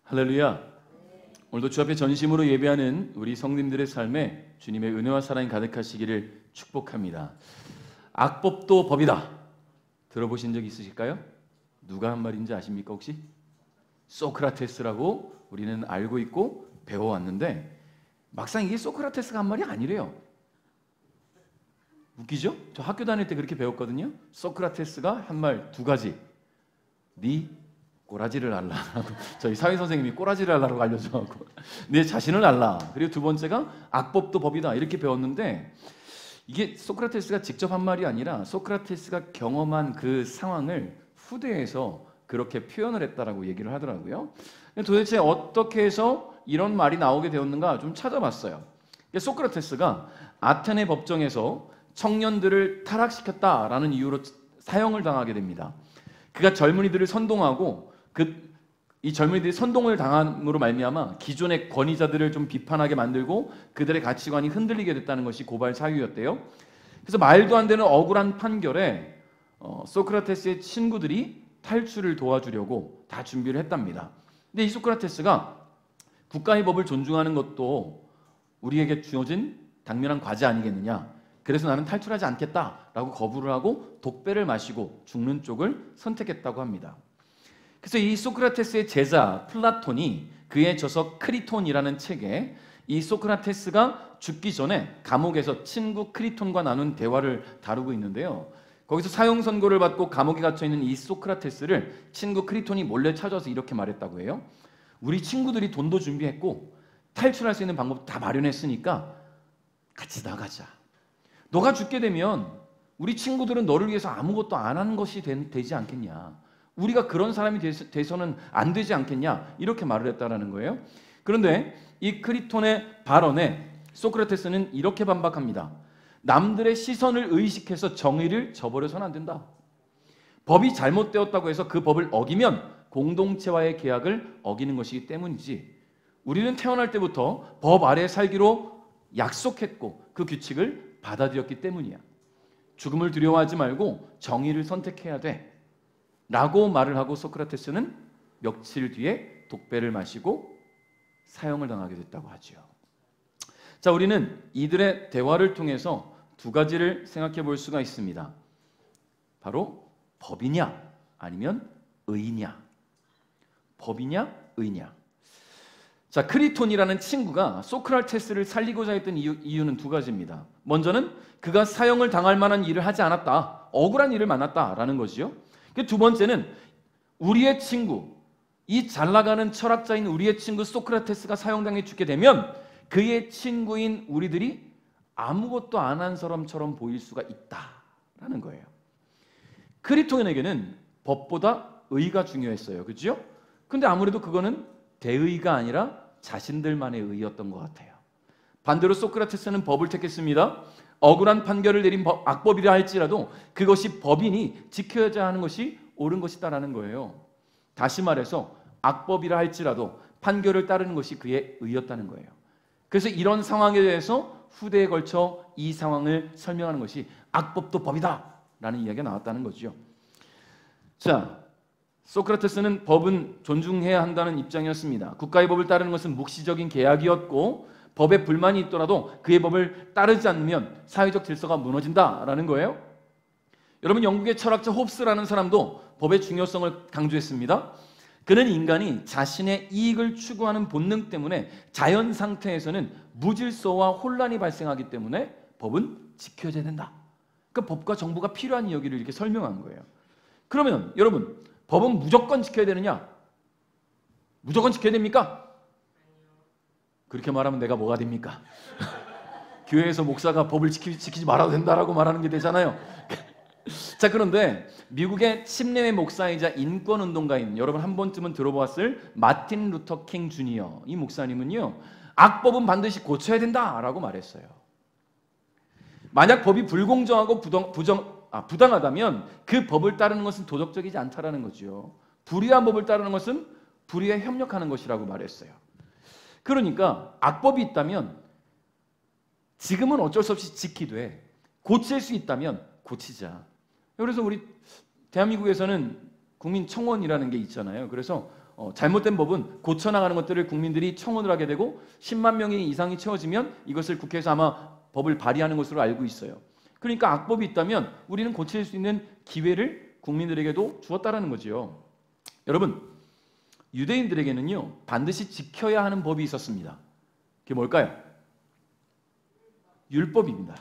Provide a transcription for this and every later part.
할렐루야. 오늘도 주 앞에 전심으로 예배하는 우리 성님들의 삶에 주님의 은혜와 사랑이 가득하시기를 축복합니다. 악법도 법이다. 들어보신 적 있으실까요? 누가 한 말인지 아십니까 혹시? 소크라테스라고 우리는 알고 있고 배워왔는데 막상 이게 소크라테스가 한 말이 아니래요. 웃기죠? 저 학교 다닐 때 그렇게 배웠거든요. 소크라테스가 한 말 두 가지. 네 꼬라지를 알라라고 저희 사회 선생님이 꼬라지를 알라라고 알려줘갖고 내 자신을 알라. 그리고 두 번째가 악법도 법이다 이렇게 배웠는데 이게 소크라테스가 직접 한 말이 아니라 소크라테스가 경험한 그 상황을 후대에서 그렇게 표현을 했다라고 얘기를 하더라고요. 도대체 어떻게 해서 이런 말이 나오게 되었는가 좀 찾아봤어요. 소크라테스가 아테네 법정에서 청년들을 타락시켰다라는 이유로 사형을 당하게 됩니다. 그가 젊은이들을 선동하고 이 젊은이들이 선동을 당함으로 말미암아 기존의 권위자들을 좀 비판하게 만들고 그들의 가치관이 흔들리게 됐다는 것이 고발 사유였대요. 그래서 말도 안 되는 억울한 판결에 소크라테스의 친구들이 탈출을 도와주려고 다 준비를 했답니다. 근데 이 소크라테스가 국가의 법을 존중하는 것도 우리에게 주어진 당면한 과제 아니겠느냐. 그래서 나는 탈출하지 않겠다라고 거부를 하고 독배를 마시고 죽는 쪽을 선택했다고 합니다. 그래서 이 소크라테스의 제자 플라톤이 그의 저서 크리톤이라는 책에 이 소크라테스가 죽기 전에 감옥에서 친구 크리톤과 나눈 대화를 다루고 있는데요. 거기서 사형 선고를 받고 감옥에 갇혀 있는 이 소크라테스를 친구 크리톤이 몰래 찾아서 이렇게 말했다고 해요. 우리 친구들이 돈도 준비했고 탈출할 수 있는 방법 다 마련했으니까 같이 나가자. 너가 죽게 되면 우리 친구들은 너를 위해서 아무것도 안 하는 것이 되지 않겠냐. 우리가 그런 사람이 돼서는 안 되지 않겠냐. 이렇게 말을 했다라는 거예요. 그런데 이 크리톤의 발언에 소크라테스는 이렇게 반박합니다. 남들의 시선을 의식해서 정의를 저버려서는 안 된다. 법이 잘못되었다고 해서 그 법을 어기면 공동체와의 계약을 어기는 것이기 때문이지. 우리는 태어날 때부터 법 아래 살기로 약속했고 그 규칙을 받아들였기 때문이야. 죽음을 두려워하지 말고 정의를 선택해야 돼. 라고 말을 하고 소크라테스는 며칠 뒤에 독배를 마시고 사형을 당하게 됐다고 하죠. 자, 우리는 이들의 대화를 통해서 두 가지를 생각해 볼 수가 있습니다. 바로 법이냐 아니면 의냐. 법이냐 의냐. 자, 크리톤이라는 친구가 소크라테스를 살리고자 했던 이유는 두 가지입니다. 먼저는 그가 사형을 당할 만한 일을 하지 않았다. 억울한 일을 만났다라는 것이요. 두 번째는 우리의 친구, 이 잘나가는 철학자인 우리의 친구 소크라테스가 사형당해 죽게 되면 그의 친구인 우리들이 아무것도 안 한 사람처럼 보일 수가 있다라는 거예요. 크리톤에게는 법보다 의가 중요했어요. 그렇죠? 근데 아무래도 그거는 대의가 아니라 자신들만의 의였던 것 같아요. 반대로 소크라테스는 법을 택했습니다. 억울한 판결을 내린 악법이라 할지라도 그것이 법이니 지켜야 하는 것이 옳은 것이다라는 거예요. 다시 말해서 악법이라 할지라도 판결을 따르는 것이 그의 의였다는 거예요. 그래서 이런 상황에 대해서 후대에 걸쳐 이 상황을 설명하는 것이 악법도 법이다 라는 이야기가 나왔다는 거죠. 자, 소크라테스는 법은 존중해야 한다는 입장이었습니다. 국가의 법을 따르는 것은 묵시적인 계약이었고 법에 불만이 있더라도 그의 법을 따르지 않으면 사회적 질서가 무너진다라는 거예요. 여러분, 영국의 철학자 홉스라는 사람도 법의 중요성을 강조했습니다. 그는 인간이 자신의 이익을 추구하는 본능 때문에 자연 상태에서는 무질서와 혼란이 발생하기 때문에 법은 지켜져야 된다. 그러니까 법과 정부가 필요한 이야기를 이렇게 설명한 거예요. 그러면 여러분, 법은 무조건 지켜야 되느냐? 무조건 지켜야 됩니까? 그렇게 말하면 내가 뭐가 됩니까? 교회에서 목사가 법을 지키지 말아도 된다라고 말하는 게 되잖아요. 자, 그런데 미국의 침례회 목사이자 인권운동가인 여러분 한 번쯤은 들어보았을 마틴 루터 킹 주니어 이 목사님은요, 악법은 반드시 고쳐야 된다라고 말했어요. 만약 법이 불공정하고 부당하다면 그 법을 따르는 것은 도덕적이지 않다라는 거죠. 불의한 법을 따르는 것은 불의에 협력하는 것이라고 말했어요. 그러니까 악법이 있다면 지금은 어쩔 수 없이 지키되 고칠 수 있다면 고치자. 그래서 우리 대한민국에서는 국민청원이라는 게 있잖아요. 그래서 잘못된 법은 고쳐나가는 것들을 국민들이 청원을 하게 되고 10만 명이 이상이 채워지면 이것을 국회에서 아마 법을 발의하는 것으로 알고 있어요. 그러니까 악법이 있다면 우리는 고칠 수 있는 기회를 국민들에게도 주었다라는 거지요. 여러분, 유대인들에게는요 반드시 지켜야 하는 법이 있었습니다. 그게 뭘까요? 율법입니다.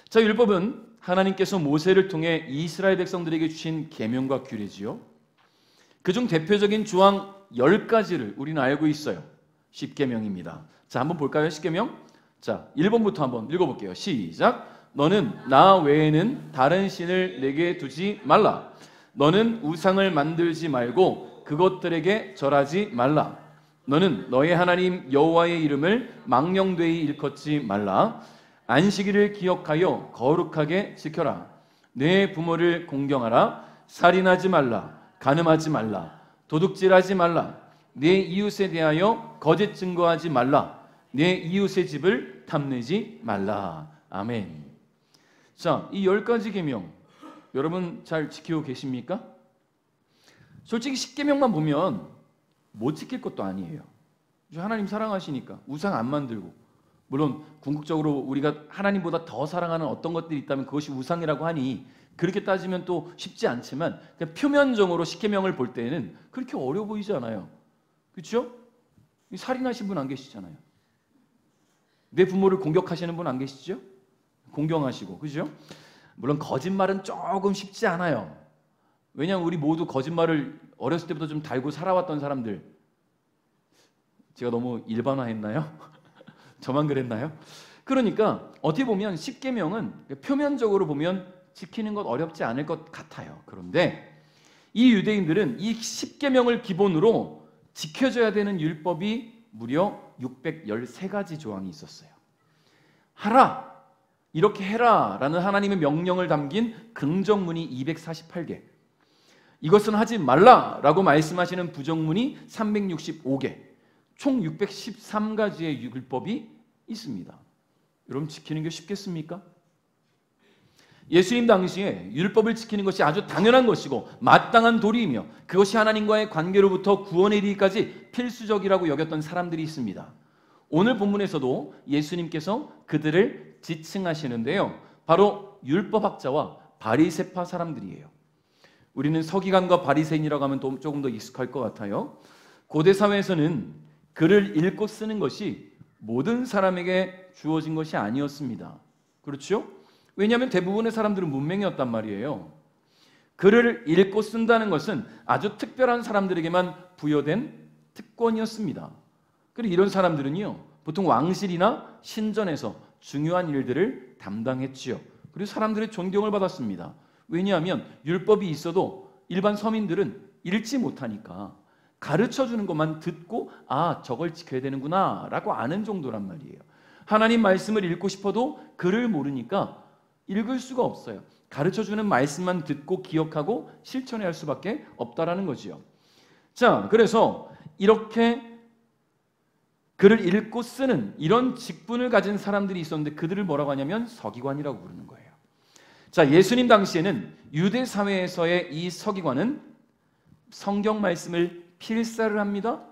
자, 율법은 하나님께서 모세를 통해 이스라엘 백성들에게 주신 계명과 규례지요. 그중 대표적인 조항 10가지를 우리는 알고 있어요. 10계명입니다. 자, 한번 볼까요? 10계명. 자, 1번부터 한번 읽어볼게요. 시작. 너는 나 외에는 다른 신을 내게 두지 말라. 너는 우상을 만들지 말고 그것들에게 절하지 말라. 너는 너의 하나님 여호와의 이름을 망령되이 일컫지 말라. 안식일을 기억하여 거룩하게 지켜라. 내 부모를 공경하라. 살인하지 말라. 간음하지 말라. 도둑질하지 말라. 내 이웃에 대하여 거짓 증거하지 말라. 내 이웃의 집을 탐내지 말라. 아멘. 자, 이 10가지 계명 여러분 잘 지키고 계십니까? 솔직히 10계명만 보면 못 지킬 것도 아니에요. 하나님 사랑하시니까 우상 안 만들고, 물론 궁극적으로 우리가 하나님보다 더 사랑하는 어떤 것들이 있다면 그것이 우상이라고 하니 그렇게 따지면 또 쉽지 않지만 그냥 표면적으로 10계명을 볼 때는 그렇게 어려워 보이지 않아요. 그렇죠? 살인하신 분 안 계시잖아요. 내 부모를 공격하시는 분 안 계시죠? 공경하시고, 그죠? 물론 거짓말은 조금 쉽지 않아요. 왜냐하면 우리 모두 거짓말을 어렸을 때부터 좀 달고 살아왔던 사람들. 제가 너무 일반화했나요? 저만 그랬나요? 그러니까 어떻게 보면 10계명은 표면적으로 보면 지키는 것 어렵지 않을 것 같아요. 그런데 이 유대인들은 이 10계명을 기본으로 지켜져야 되는 율법이 무려 613가지 조항이 있었어요. 하라! 이렇게 해라! 라는 하나님의 명령을 담긴 긍정문이 248개, 이것은 하지 말라! 라고 말씀하시는 부정문이 365개, 총 613가지의 율법이 있습니다. 여러분, 지키는 게 쉽겠습니까? 예수님 당시에 율법을 지키는 것이 아주 당연한 것이고 마땅한 도리이며 그것이 하나님과의 관계로부터 구원에 이르기까지 필수적이라고 여겼던 사람들이 있습니다. 오늘 본문에서도 예수님께서 그들을 지칭하시는데요, 바로 율법학자와 바리새파 사람들이에요. 우리는 서기관과 바리새인이라고 하면 또 조금 더 익숙할 것 같아요. 고대 사회에서는 글을 읽고 쓰는 것이 모든 사람에게 주어진 것이 아니었습니다. 그렇죠? 왜냐하면 대부분의 사람들은 문맹이었단 말이에요. 글을 읽고 쓴다는 것은 아주 특별한 사람들에게만 부여된 특권이었습니다. 그리고 이런 사람들은요, 보통 왕실이나 신전에서 중요한 일들을 담당했지요. 그리고 사람들의 존경을 받았습니다. 왜냐하면 율법이 있어도 일반 서민들은 읽지 못하니까 가르쳐주는 것만 듣고 아, 저걸 지켜야 되는구나 라고 아는 정도란 말이에요. 하나님 말씀을 읽고 싶어도 글을 모르니까 읽을 수가 없어요. 가르쳐주는 말씀만 듣고 기억하고 실천해야 할 수밖에 없다라는 거지요. 자, 그래서 이렇게 글을 읽고 쓰는 이런 직분을 가진 사람들이 있었는데 그들을 뭐라고 하냐면 서기관이라고 부르는 거예요. 자, 예수님 당시에는 유대 사회에서의 이 서기관은 성경 말씀을 필사를 합니다.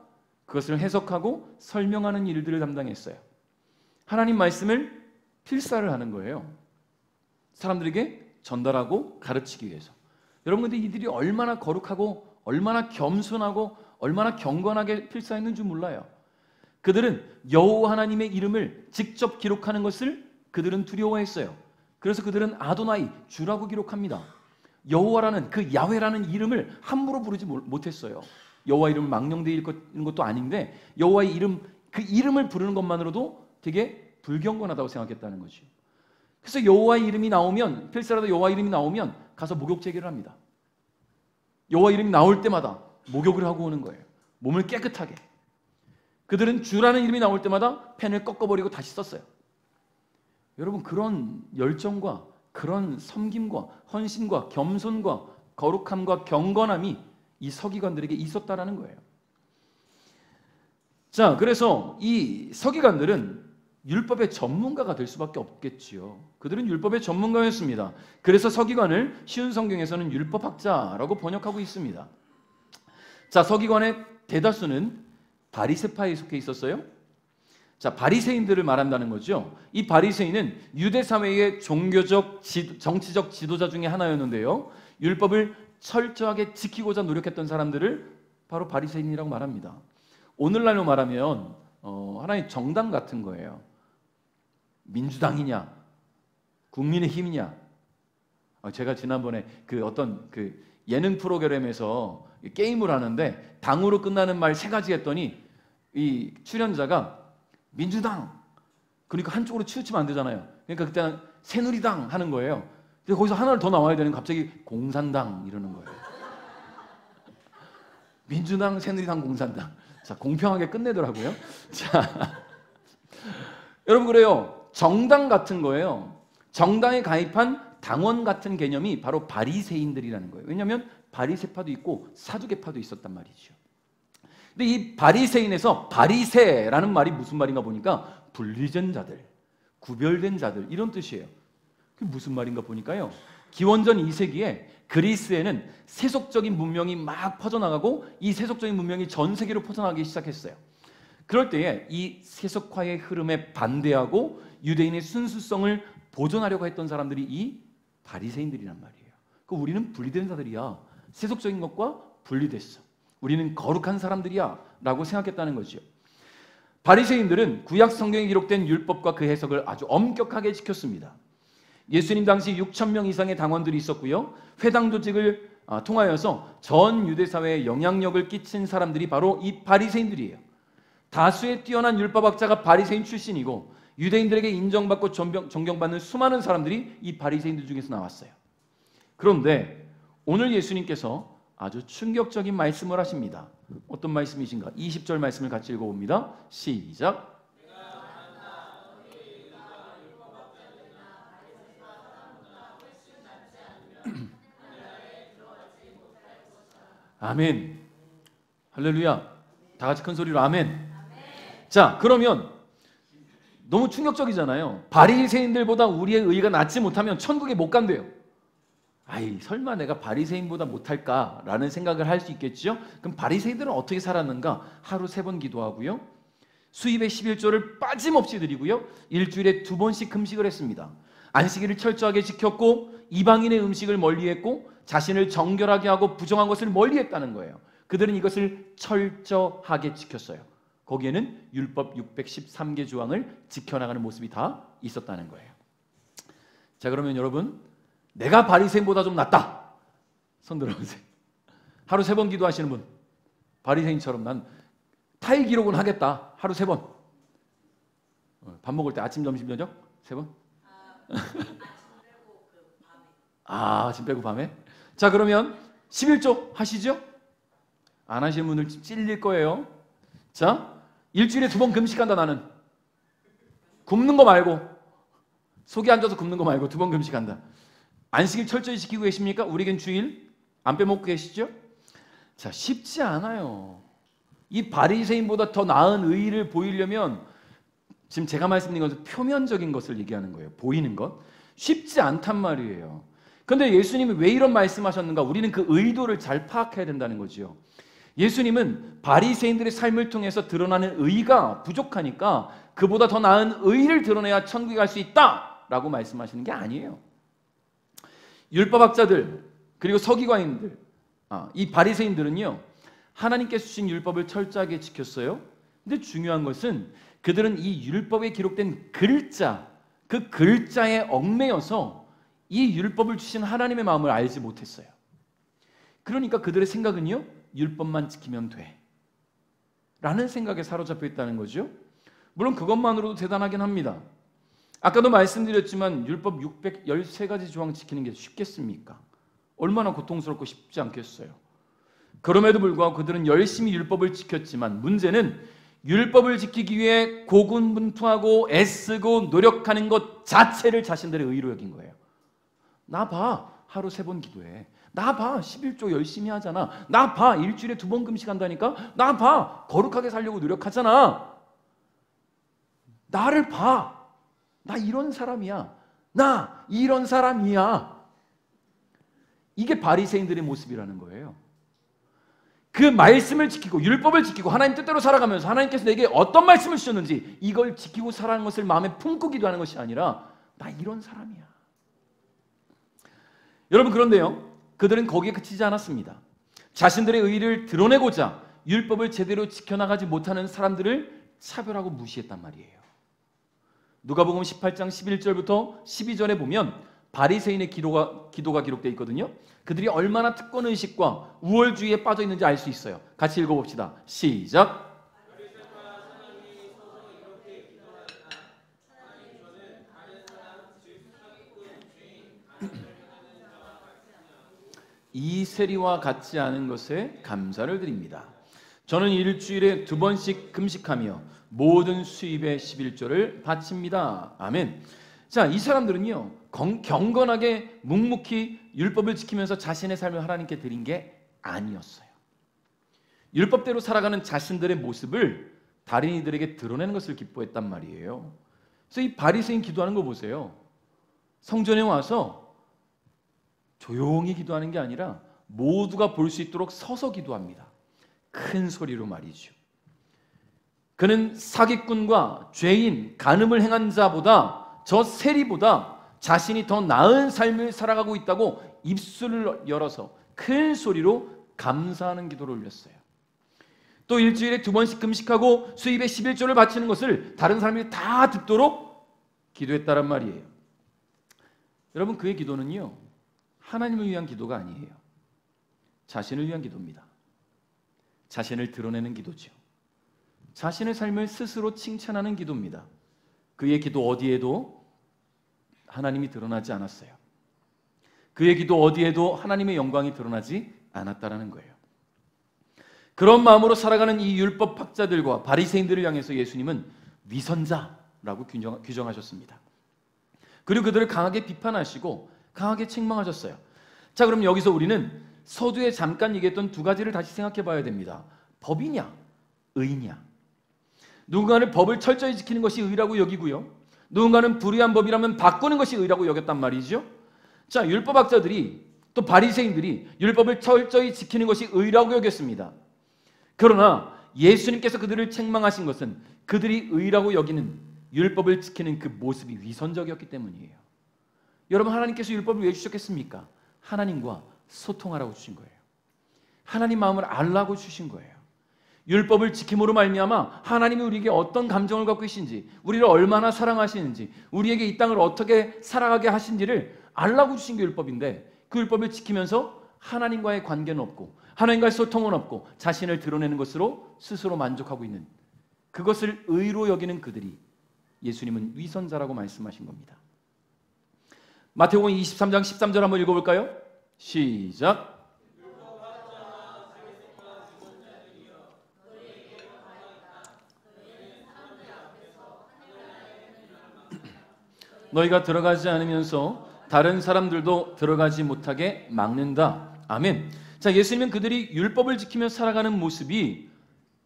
그것을 해석하고 설명하는 일들을 담당했어요. 하나님 말씀을 필사를 하는 거예요. 사람들에게 전달하고 가르치기 위해서. 여러분, 근데 이들이 얼마나 거룩하고 얼마나 겸손하고 얼마나 경건하게 필사했는 줄 몰라요. 그들은 여호와 하나님의 이름을 직접 기록하는 것을 그들은 두려워했어요. 그래서 그들은 아도나이, 주라고 기록합니다. 여호와라는 그 야훼라는 이름을 함부로 부르지 못했어요. 여호와 이름을 망령되이 읽는 것도 아닌데 여호와의 이름, 그 이름을 부르는 것만으로도 되게 불경건하다고 생각했다는 거죠. 그래서 여호와의 이름이 나오면, 필사라도 여호와 이름이 나오면 가서 목욕 제기를 합니다. 여호와 이름이 나올 때마다 목욕을 하고 오는 거예요. 몸을 깨끗하게. 그들은 주라는 이름이 나올 때마다 펜을 꺾어버리고 다시 썼어요. 여러분, 그런 열정과 그런 섬김과 헌신과 겸손과 거룩함과 경건함이 이 서기관들에게 있었다라는 거예요. 자, 그래서 이 서기관들은 율법의 전문가가 될 수밖에 없겠지요. 그들은 율법의 전문가였습니다. 그래서 서기관을 쉬운 성경에서는 율법학자라고 번역하고 있습니다. 자, 서기관의 대다수는 바리새파에 속해 있었어요. 자, 바리새인들을 말한다는 거죠. 이 바리새인은 유대 사회의 종교적, 정치적 지도자 중에 하나였는데요. 율법을 철저하게 지키고자 노력했던 사람들을 바로 바리새인이라고 말합니다. 오늘날로 말하면 하나의 정당 같은 거예요. 민주당이냐, 국민의힘이냐. 제가 지난번에 어떤 예능 프로그램에서 게임을 하는데 당으로 끝나는 말 3가지 했더니 이 출연자가 민주당, 그러니까 한쪽으로 치우치면 안 되잖아요. 그러니까 그때는 새누리당 하는 거예요. 근데 거기서 하나를 더 나와야 되는 갑자기 공산당 이러는 거예요. 민주당, 새누리당, 공산당. 자, 공평하게 끝내더라고요. 자, 여러분, 그래요. 정당 같은 거예요. 정당에 가입한 당원 같은 개념이 바로 바리새인들이라는 거예요. 왜냐하면 바리새파도 있고 사두개파도 있었단 말이죠. 근데 이 바리새인에서 바리새라는 말이 무슨 말인가 보니까 분리된 자들, 구별된 자들 이런 뜻이에요. 그게 무슨 말인가 보니까요. 기원전 2세기에 그리스에는 세속적인 문명이 막 퍼져나가고 이 세속적인 문명이 전 세계로 퍼져나가기 시작했어요. 그럴 때에 이 세속화의 흐름에 반대하고 유대인의 순수성을 보존하려고 했던 사람들이 이 바리새인들이란 말이에요. 우리는 분리된 자들이야. 세속적인 것과 분리됐어. 우리는 거룩한 사람들이야 라고 생각했다는 거죠. 바리새인들은 구약 성경에 기록된 율법과 그 해석을 아주 엄격하게 지켰습니다. 예수님 당시 6,000명 이상의 당원들이 있었고요. 회당 조직을 통하여서 전 유대 사회에 영향력을 끼친 사람들이 바로 이 바리새인들이에요. 다수의 뛰어난 율법학자가 바리새인 출신이고 유대인들에게 인정받고 존경받는 수많은 사람들이 이 바리새인들 중에서 나왔어요. 그런데 오늘 예수님께서 아주 충격적인 말씀을 하십니다. 어떤 말씀이신가? 20절 말씀을 같이 읽어봅니다. 시작. 아멘. 할렐루야. 다 같이 큰 소리로 아멘. 자, 그러면 너무 충격적이잖아요. 바리새인들보다 우리의 의가 낫지 못하면 천국에 못 간대요. 아이, 설마 내가 바리새인보다 못할까라는 생각을 할 수 있겠죠. 그럼 바리새인들은 어떻게 살았는가? 하루 3번 기도하고요, 수입의 11조를 빠짐없이 드리고요, 일주일에 2번씩 금식을 했습니다. 안식일을 철저하게 지켰고 이방인의 음식을 멀리했고 자신을 정결하게 하고 부정한 것을 멀리했다는 거예요. 그들은 이것을 철저하게 지켰어요. 거기에는 율법 613개 조항을 지켜나가는 모습이 다 있었다는 거예요. 자, 그러면 여러분, 내가 바리새인보다 좀 낫다. 손 들어보세요. 하루 3번 기도하시는 분, 바리새인처럼 난 타일 기록은 하겠다. 하루 3번. 밥 먹을 때 아침, 점심, 저녁 3번? 아침 빼고 밤에? 자, 그러면 11조 하시죠? 안 하시는 분들 찔릴 거예요. 자, 일주일에 2번 금식한다. 나는 굶는 거 말고, 속에 앉아서 굶는 거 말고 2번 금식한다. 안식일 철저히 지키고 계십니까? 우리에겐 주일 안 빼먹고 계시죠? 자, 쉽지 않아요. 이 바리새인보다 더 나은 의의를 보이려면, 지금 제가 말씀드린 것은 표면적인 것을 얘기하는 거예요. 보이는 것. 쉽지 않단 말이에요. 그런데 예수님이 왜 이런 말씀하셨는가? 우리는 그 의도를 잘 파악해야 된다는 거죠. 예수님은 바리새인들의 삶을 통해서 드러나는 의의가 부족하니까 그보다 더 나은 의의를 드러내야 천국에 갈 수 있다라고 말씀하시는 게 아니에요. 율법학자들 그리고 서기관인들, 이 바리새인들은요, 하나님께서 주신 율법을 철저하게 지켰어요. 근데 중요한 것은 그들은 이 율법에 기록된 글자, 그 글자에 얽매여서 이 율법을 주신 하나님의 마음을 알지 못했어요. 그러니까 그들의 생각은요, 율법만 지키면 돼 라는 생각에 사로잡혀 있다는 거죠. 물론 그것만으로도 대단하긴 합니다. 아까도 말씀드렸지만 율법 613가지 조항 지키는 게 쉽겠습니까? 얼마나 고통스럽고 쉽지 않겠어요. 그럼에도 불구하고 그들은 열심히 율법을 지켰지만 문제는 율법을 지키기 위해 고군분투하고 애쓰고 노력하는 것 자체를 자신들의 의로 여긴 거예요. 나 봐, 하루 3번 기도해. 나 봐, 11조 열심히 하잖아. 나 봐, 일주일에 2번 금식한다니까. 나 봐, 거룩하게 살려고 노력하잖아. 나를 봐. 나 이런 사람이야. 나 이런 사람이야. 이게 바리새인들의 모습이라는 거예요. 그 말씀을 지키고 율법을 지키고 하나님 뜻대로 살아가면서 하나님께서 내게 어떤 말씀을 주셨는지 이걸 지키고 살아가는 것을 마음에 품고 기도하는 것이 아니라 나 이런 사람이야. 여러분, 그런데요, 그들은 거기에 그치지 않았습니다. 자신들의 의의를 드러내고자 율법을 제대로 지켜나가지 못하는 사람들을 차별하고 무시했단 말이에요. 누가복음 18장 11절부터 12절에 보면 바리새인의 기도가 기록되어 있거든요. 그들이 얼마나 특권의식과 우월주의에 빠져 있는지 알 수 있어요. 같이 읽어봅시다. 시작. 이 세리와 같지 않은 것에 감사를 드립니다. 저는 일주일에 2번씩 금식하며 모든 수입의 11조를 바칩니다. 아멘. 자, 이 사람들은요, 경건하게 묵묵히 율법을 지키면서 자신의 삶을 하나님께 드린 게 아니었어요. 율법대로 살아가는 자신들의 모습을 다른 이들에게 드러내는 것을 기뻐했단 말이에요. 그래서 이 바리새인 기도하는 거 보세요. 성전에 와서 조용히 기도하는 게 아니라 모두가 볼 수 있도록 서서 기도합니다. 큰 소리로 말이죠. 그는 사기꾼과 죄인, 간음을 행한 자보다, 저 세리보다 자신이 더 나은 삶을 살아가고 있다고 입술을 열어서 큰 소리로 감사하는 기도를 올렸어요. 또 일주일에 2번씩 금식하고 수입의 11조를 바치는 것을 다른 사람들이 다 듣도록 기도했다란 말이에요. 여러분, 그의 기도는요, 하나님을 위한 기도가 아니에요. 자신을 위한 기도입니다. 자신을 드러내는 기도죠. 자신의 삶을 스스로 칭찬하는 기도입니다. 그의 기도 어디에도 하나님이 드러나지 않았어요. 그의 기도 어디에도 하나님의 영광이 드러나지 않았다라는 거예요. 그런 마음으로 살아가는 이 율법학자들과 바리새인들을 향해서 예수님은 위선자라고 규정하셨습니다. 그리고 그들을 강하게 비판하시고 강하게 책망하셨어요. 자, 그럼 여기서 우리는 서두에 잠깐 얘기했던 두 가지를 다시 생각해 봐야 됩니다. 법이냐, 의냐. 누군가는 법을 철저히 지키는 것이 의라고 여기고요, 누군가는 불의한 법이라면 바꾸는 것이 의라고 여겼단 말이죠. 자, 율법학자들이 또 바리새인들이 율법을 철저히 지키는 것이 의라고 여겼습니다. 그러나 예수님께서 그들을 책망하신 것은 그들이 의라고 여기는 율법을 지키는 그 모습이 위선적이었기 때문이에요. 여러분, 하나님께서 율법을 왜 주셨겠습니까? 하나님과 소통하라고 주신 거예요. 하나님 마음을 알라고 주신 거예요. 율법을 지킴으로 말미암아 하나님이 우리에게 어떤 감정을 갖고 계신지, 우리를 얼마나 사랑하시는지, 우리에게 이 땅을 어떻게 살아가게 하신지를 알라고 주신 게 율법인데, 그 율법을 지키면서 하나님과의 관계는 없고 하나님과의 소통은 없고 자신을 드러내는 것으로 스스로 만족하고 있는, 그것을 의로 여기는 그들이 예수님은 위선자라고 말씀하신 겁니다. 마태복음 23장 13절 한번 읽어볼까요? 시작. 너희가 들어가지 않으면서 다른 사람들도 들어가지 못하게 막는다. 아멘. 자, 예수님은 그들이 율법을 지키며 살아가는 모습이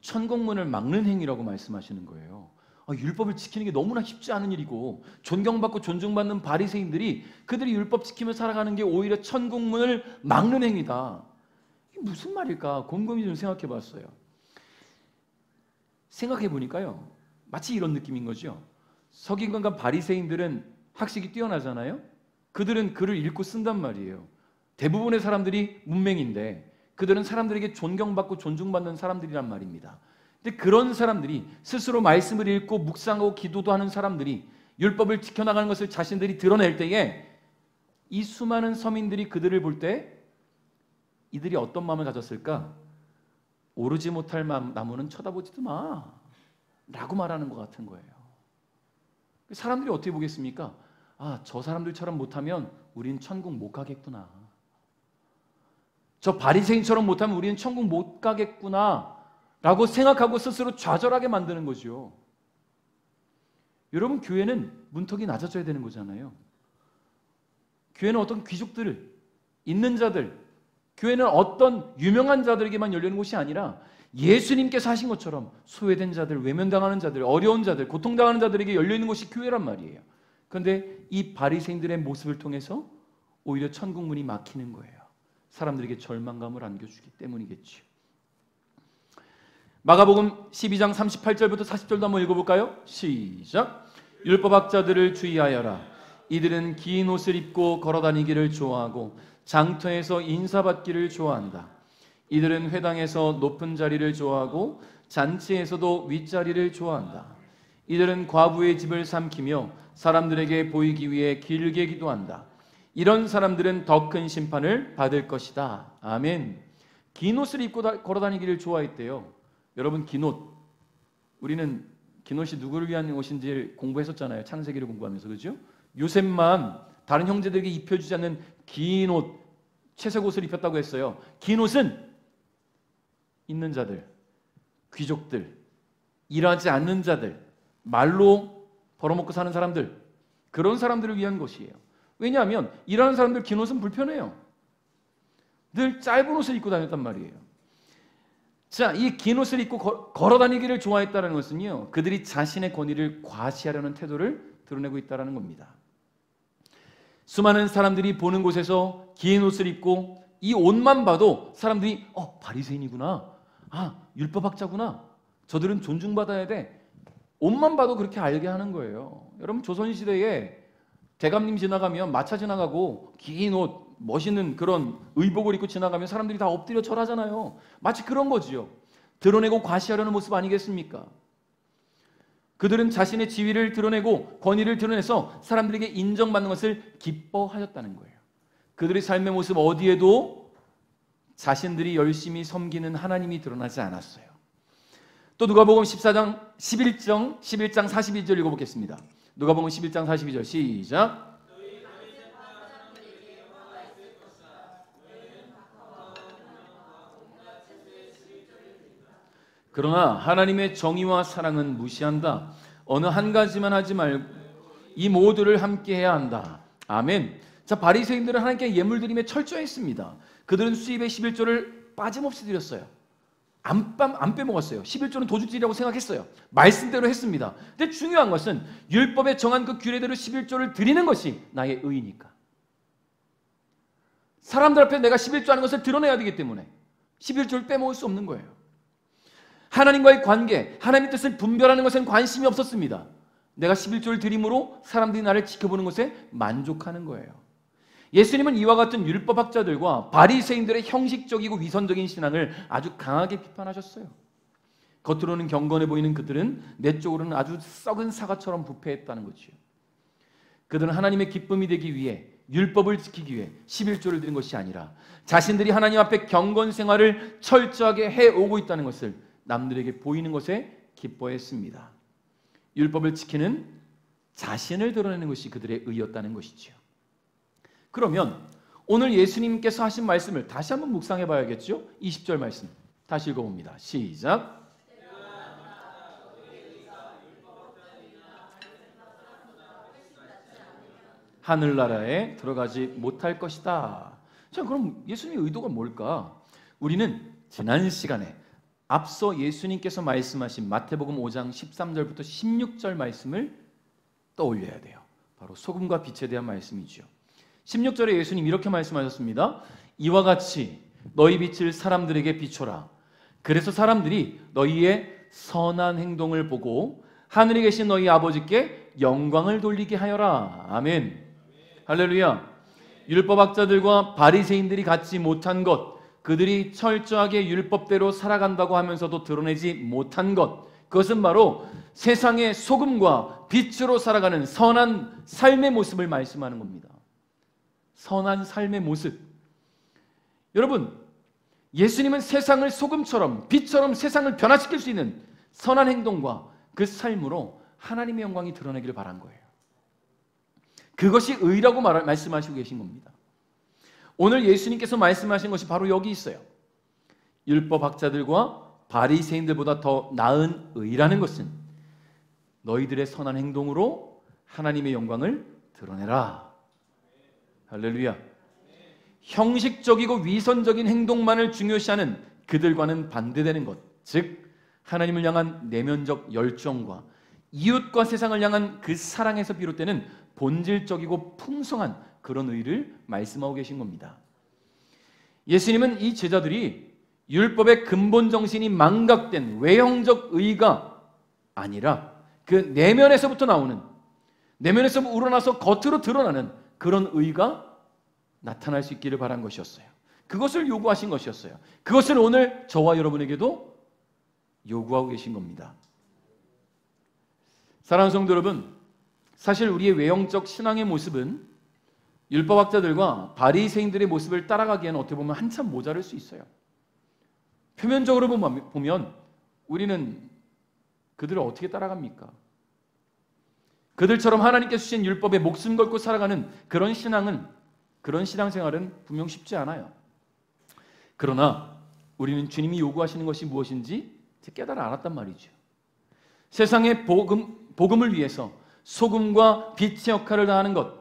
천국문을 막는 행위라고 말씀하시는 거예요. 율법을 지키는 게 너무나 쉽지 않은 일이고 존경받고 존중받는 바리새인들이 그들이 율법 지키며 살아가는 게 오히려 천국문을 막는 행위다. 이게 무슨 말일까? 곰곰이 좀 생각해 봤어요. 생각해 보니까요, 마치 이런 느낌인 거죠. 서기관과 바리새인들은 학식이 뛰어나잖아요. 그들은 글을 읽고 쓴단 말이에요. 대부분의 사람들이 문맹인데 그들은 사람들에게 존경받고 존중받는 사람들이란 말입니다. 근데 그런 사람들이 스스로 말씀을 읽고 묵상하고 기도도 하는 사람들이 율법을 지켜나가는 것을 자신들이 드러낼 때에 이 수많은 서민들이 그들을 볼 때 이들이 어떤 마음을 가졌을까? 오르지 못할 나무는 쳐다보지도 마 라고 말하는 것 같은 거예요. 사람들이 어떻게 보겠습니까? 저 사람들처럼 못하면 우린 천국 못 가겠구나. 저 바리새인처럼 못하면 우리는 천국 못 가겠구나 라고 생각하고 스스로 좌절하게 만드는 거죠. 여러분, 교회는 문턱이 낮아져야 되는 거잖아요. 교회는 어떤 귀족들, 있는 자들, 교회는 어떤 유명한 자들에게만 열리는 곳이 아니라 예수님께서 하신 것처럼 소외된 자들, 외면당하는 자들, 어려운 자들, 고통당하는 자들에게 열려있는 곳이 교회란 말이에요. 그런데 이 바리새인들의 모습을 통해서 오히려 천국문이 막히는 거예요. 사람들에게 절망감을 안겨주기 때문이겠죠. 마가복음 12장 38절부터 40절도 한번 읽어볼까요? 시작. 율법학자들을 주의하여라. 이들은 긴 옷을 입고 걸어다니기를 좋아하고 장터에서 인사받기를 좋아한다. 이들은 회당에서 높은 자리를 좋아하고 잔치에서도 윗자리를 좋아한다. 이들은 과부의 집을 삼키며 사람들에게 보이기 위해 길게 기도한다. 이런 사람들은 더 큰 심판을 받을 것이다. 아멘. 긴 옷을 입고 걸어다니기를 좋아했대요. 여러분, 긴 옷, 우리는 긴 옷이 누구를 위한 옷인지 공부했었잖아요. 창세기를 공부하면서. 그렇죠? 요셉만 다른 형제들에게 입혀주지 않는 긴 옷, 채색 옷을 입혔다고 했어요. 긴 옷은 있는 자들, 귀족들, 일하지 않는 자들, 말로 벌어먹고 사는 사람들, 그런 사람들을 위한 것이에요. 왜냐하면 일하는 사람들 긴 옷은 불편해요. 늘 짧은 옷을 입고 다녔단 말이에요. 자, 이 긴 옷을 입고 걸어다니기를 좋아했다는 것은요, 그들이 자신의 권위를 과시하려는 태도를 드러내고 있다는 겁니다. 수많은 사람들이 보는 곳에서 긴 옷을 입고 이 옷만 봐도 사람들이 바리새인이구나, 율법학자구나, 저들은 존중받아야 돼, 옷만 봐도 그렇게 알게 하는 거예요. 여러분, 조선시대에 대감님 지나가면, 마차 지나가고 긴 옷, 멋있는 그런 의복을 입고 지나가면 사람들이 다 엎드려 절하잖아요. 마치 그런 거지요. 드러내고 과시하려는 모습 아니겠습니까? 그들은 자신의 지위를 드러내고 권위를 드러내서 사람들에게 인정받는 것을 기뻐하였다는 거예요. 그들의 삶의 모습 어디에도 자신들이 열심히 섬기는 하나님이 드러나지 않았어요. 또 누가복음 11장 42절 읽어보겠습니다. 누가복음 11장 42절 시작. 그러나 하나님의 정의와 사랑은 무시한다. 어느 한 가지만 하지 말고 이 모두를 함께 해야 한다. 아멘. 자, 바리새인들은 하나님께 예물 드림에 철저했습니다. 그들은 수입의 11조를 빠짐없이 드렸어요. 안 빼먹었어요. 11조는 도둑질이라고 생각했어요. 말씀대로 했습니다. 근데 중요한 것은 율법에 정한 그 규례대로 11조를 드리는 것이 나의 의니까. 사람들 앞에 내가 11조 하는 것을 드러내야 되기 때문에 11조를 빼먹을 수 없는 거예요. 하나님과의 관계, 하나님의 뜻을 분별하는 것엔 관심이 없었습니다. 내가 11조를 드림으로 사람들이 나를 지켜보는 것에 만족하는 거예요. 예수님은 이와 같은 율법학자들과 바리새인들의 형식적이고 위선적인 신앙을 아주 강하게 비판하셨어요. 겉으로는 경건해 보이는 그들은 내적으로는 아주 썩은 사과처럼 부패했다는 거지요. 그들은 하나님의 기쁨이 되기 위해, 율법을 지키기 위해 11조를 드린 것이 아니라 자신들이 하나님 앞에 경건 생활을 철저하게 해오고 있다는 것을 남들에게 보이는 것에 기뻐했습니다. 율법을 지키는 자신을 드러내는 것이 그들의 의였다는 것이지요. 그러면 오늘 예수님께서 하신 말씀을 다시 한번 묵상해 봐야겠죠? 20절 말씀 다시 읽어봅니다. 시작. 하늘나라에 들어가지 못할 것이다. 자, 그럼 예수님의 의도가 뭘까? 우리는 지난 시간에 앞서 예수님께서 말씀하신 마태복음 5장 13절부터 16절 말씀을 떠올려야 돼요. 바로 소금과 빛에 대한 말씀이죠. 16절에 예수님 이렇게 말씀하셨습니다. 이와 같이 너희 빛을 사람들에게 비춰라. 그래서 사람들이 너희의 선한 행동을 보고 하늘에 계신 너희 아버지께 영광을 돌리게 하여라. 아멘. 할렐루야. 율법학자들과 바리새인들이 갖지 못한 것, 그들이 철저하게 율법대로 살아간다고 하면서도 드러내지 못한 것, 그것은 바로 세상의 소금과 빛으로 살아가는 선한 삶의 모습을 말씀하는 겁니다. 선한 삶의 모습. 여러분, 예수님은 세상을 소금처럼 빛처럼 세상을 변화시킬 수 있는 선한 행동과 그 삶으로 하나님의 영광이 드러나기를 바란 거예요. 그것이 의라고 말씀하시고 계신 겁니다. 오늘 예수님께서 말씀하신 것이 바로 여기 있어요. 율법학자들과 바리새인들보다 더 나은 의라는 것은 너희들의 선한 행동으로 하나님의 영광을 드러내라. 할렐루야. 형식적이고 위선적인 행동만을 중요시하는 그들과는 반대되는 것, 즉 하나님을 향한 내면적 열정과 이웃과 세상을 향한 그 사랑에서 비롯되는 본질적이고 풍성한 그런 의를 말씀하고 계신 겁니다. 예수님은 이 제자들이 율법의 근본 정신이 망각된 외형적 의가 아니라 그 내면에서부터 나오는, 내면에서 우러나서 겉으로 드러나는 그런 의가 나타날 수 있기를 바란 것이었어요. 그것을 요구하신 것이었어요. 그것을 오늘 저와 여러분에게도 요구하고 계신 겁니다. 사랑하는 성도 여러분, 사실 우리의 외형적 신앙의 모습은 율법학자들과 바리새인들의 모습을 따라가기에는 어떻게 보면 한참 모자랄 수 있어요. 표면적으로 보면 우리는 그들을 어떻게 따라갑니까? 그들처럼 하나님께서 주신 율법에 목숨 걸고 살아가는 그런 신앙생활은 분명 쉽지 않아요. 그러나 우리는 주님이 요구하시는 것이 무엇인지 깨달아 알았단 말이죠. 세상의 복음을 위해서 소금과 빛의 역할을 다하는 것,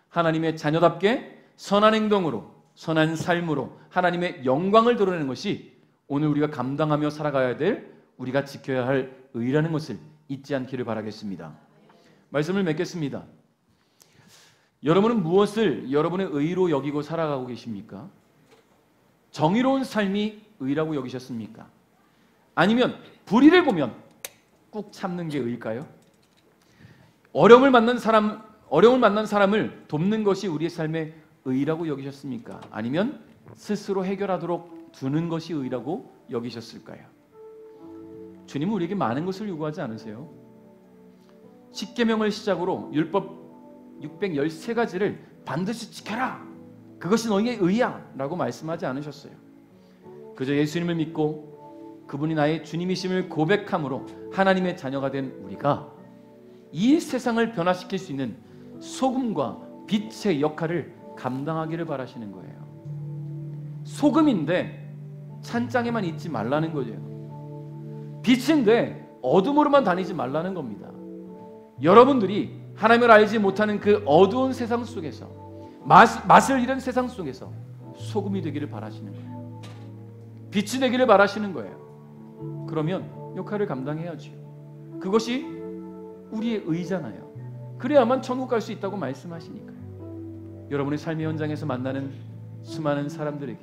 하나님의 자녀답게 선한 행동으로, 선한 삶으로 하나님의 영광을 드러내는 것이 오늘 우리가 감당하며 살아가야 될, 우리가 지켜야 할 의라는 것을 잊지 않기를 바라겠습니다. 말씀을 맺겠습니다. 여러분은 무엇을 여러분의 의로 여기고 살아가고 계십니까? 정의로운 삶이 의라고 여기셨습니까? 아니면 불의를 보면 꾹 참는 게 의일까요? 어려움을 만난 사람을 돕는 것이 우리의 삶의 의라고 여기셨습니까? 아니면 스스로 해결하도록 두는 것이 의라고 여기셨을까요? 주님은 우리에게 많은 것을 요구하지 않으세요. 십계명을 시작으로 율법 613가지를 반드시 지켜라, 그것이 너희의 의야 라고 말씀하지 않으셨어요. 그저 예수님을 믿고 그분이 나의 주님이심을 고백함으로 하나님의 자녀가 된 우리가 이 세상을 변화시킬 수 있는 소금과 빛의 역할을 감당하기를 바라시는 거예요. 소금인데 찬장에만 있지 말라는 거죠. 빛인데 어둠으로만 다니지 말라는 겁니다. 여러분들이 하나님을 알지 못하는 그 어두운 세상 속에서, 맛을 잃은 세상 속에서 소금이 되기를 바라시는 거예요. 빛이 되기를 바라시는 거예요. 그러면 역할을 감당해야죠. 그것이 우리의 의잖아요. 그래야만 천국 갈 수 있다고 말씀하시니까요. 여러분의 삶의 현장에서 만나는 수많은 사람들에게,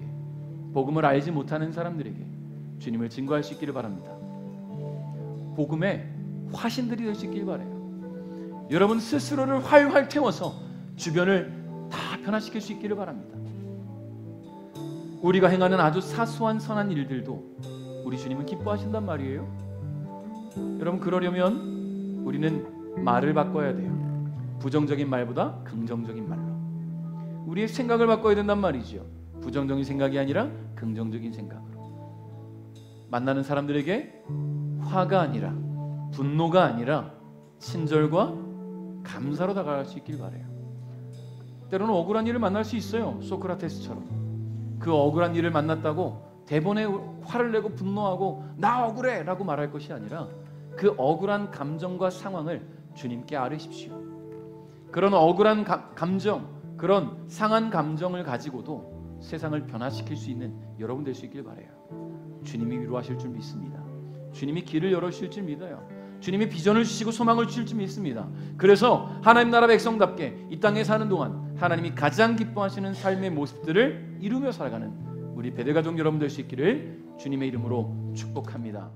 복음을 알지 못하는 사람들에게 주님을 증거할 수 있기를 바랍니다. 복음의 화신들이 될 수 있기를 바라요. 여러분 스스로를 활활 태워서 주변을 다 변화시킬 수 있기를 바랍니다. 우리가 행하는 아주 사소한 선한 일들도 우리 주님은 기뻐하신단 말이에요. 여러분 그러려면 우리는 말을 바꿔야 돼요. 부정적인 말보다 긍정적인 말로. 우리의 생각을 바꿔야 된단 말이죠. 부정적인 생각이 아니라 긍정적인 생각으로. 만나는 사람들에게 화가 아니라, 분노가 아니라 친절과 감사로 다가갈 수 있길 바라요. 때로는 억울한 일을 만날 수 있어요. 소크라테스처럼. 그 억울한 일을 만났다고 대번에 화를 내고 분노하고 나 억울해 라고 말할 것이 아니라 그 억울한 감정과 상황을 주님께 아뢰십시오. 그런 억울한 감정, 그런 상한 감정을 가지고도 세상을 변화시킬 수 있는 여러분 될 수 있길 바라요. 주님이 위로하실 줄 믿습니다. 주님이 길을 열어주실 줄 믿어요. 주님이 비전을 주시고 소망을 주실 줄 믿습니다. 그래서 하나님 나라 백성답게 이 땅에 사는 동안 하나님이 가장 기뻐하시는 삶의 모습들을 이루며 살아가는 우리 베델가족 여러분 될 수 있기를 주님의 이름으로 축복합니다.